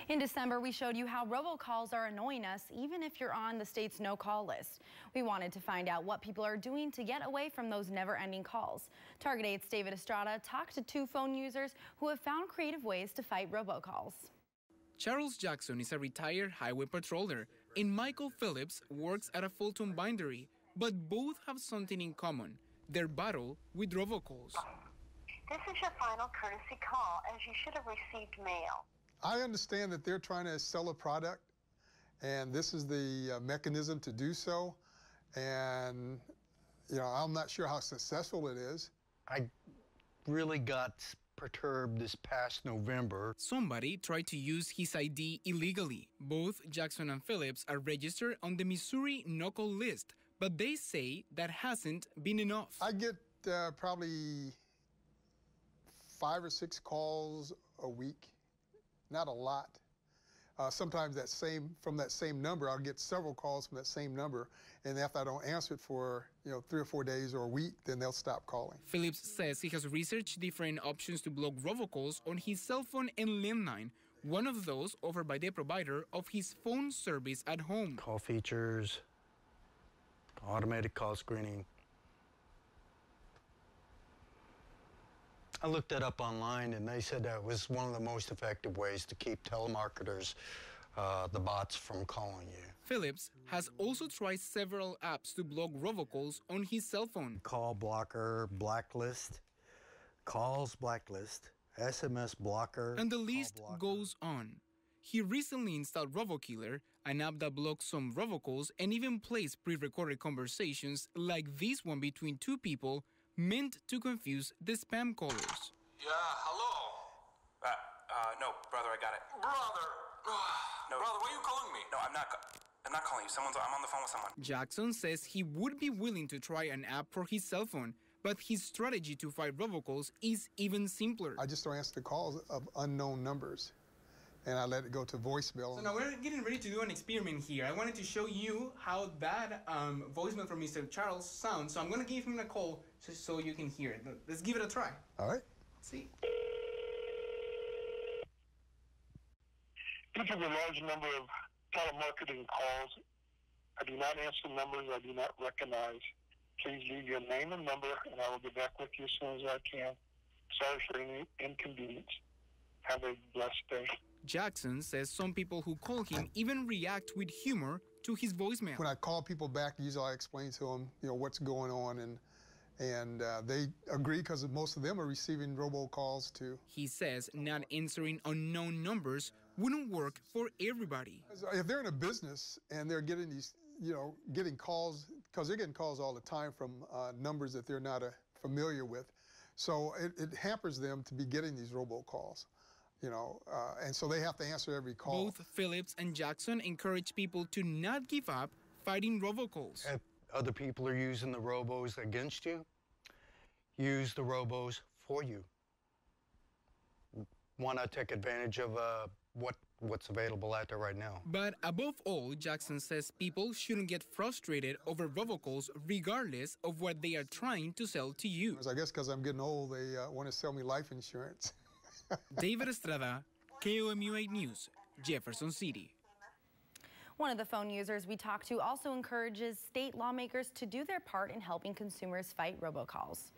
In December, we showed you how robocalls are annoying us, even if you're on the state's no-call list. We wanted to find out what people are doing to get away from those never-ending calls. Target 8's David Estrada talked to two phone users who have found creative ways to fight robocalls. Charles Jackson is a retired highway patroller, and Michael Phillips works at a Fulton bindery, but both have something in common: their battle with robocalls. This is your final courtesy call, as you should have received mail. I understand that they're trying to sell a product, and this is the mechanism to do so. And, I'm not sure how successful it is. I really got perturbed this past November. Somebody tried to use his ID illegally. Both Jackson and Phillips are registered on the Missouri no-call list, but they say that hasn't been enough. I get probably 5 or 6 calls a week. Not a lot. Sometimes from that same number, I'll get several calls from that same number, and if I don't answer it for 3 or 4 days or a week, then they'll stop calling. Phillips says he has researched different options to block robocalls on his cell phone and landline, one of those offered by the provider of his phone service at home. Call features, automated call screening. I looked that up online, and they said that was one of the most effective ways to keep telemarketers, the bots, from calling you. Phillips has also tried several apps to block robocalls on his cell phone. Call blocker, blacklist, calls blacklist, SMS blocker. And the list goes on. He recently installed RoboKiller, an app that blocks some robocalls and even plays pre-recorded conversations like this one between two people, meant to confuse the spam callers. Yeah, hello? No, brother, I got it. Brother! No. Brother, why are you calling me? No, I'm not calling you. I'm on the phone with someone. Jackson says he would be willing to try an app for his cell phone, but his strategy to fight robocalls is even simpler. I just don't answer the calls of unknown numbers, and I let it go to voicemail. So now we're getting ready to do an experiment here. I wanted to show you how that voicemail from Mr. Charles sounds. So I'm going to give him a call just so you can hear it. Let's give it a try. All right. Let's see. Due to the large number of telemarketing calls, I do not answer numbers I do not recognize. Please leave your name and number, and I will get back with you as soon as I can. Sorry for any inconvenience. Have a blessed day. Jackson says some people who call him even react with humor to his voicemail. When I call people back, usually I explain to them, what's going on, and they agree because most of them are receiving robocalls too. He says not answering unknown numbers wouldn't work for everybody. If they're in a business and they're getting these, getting calls, because they're getting calls all the time from numbers that they're not familiar with, so it hampers them to be getting these robocalls. And so they have to answer every call. Both Phillips and Jackson encourage people to not give up fighting robocalls. If other people are using the robos against you, use the robos for you. Why not take advantage of what's available out there right now? But above all, Jackson says people shouldn't get frustrated over robocalls regardless of what they are trying to sell to you. I guess because I'm getting old, they want to sell me life insurance. David Estrada, KOMU 8 News, Jefferson City. One of the phone users we talked to also encourages state lawmakers to do their part in helping consumers fight robocalls.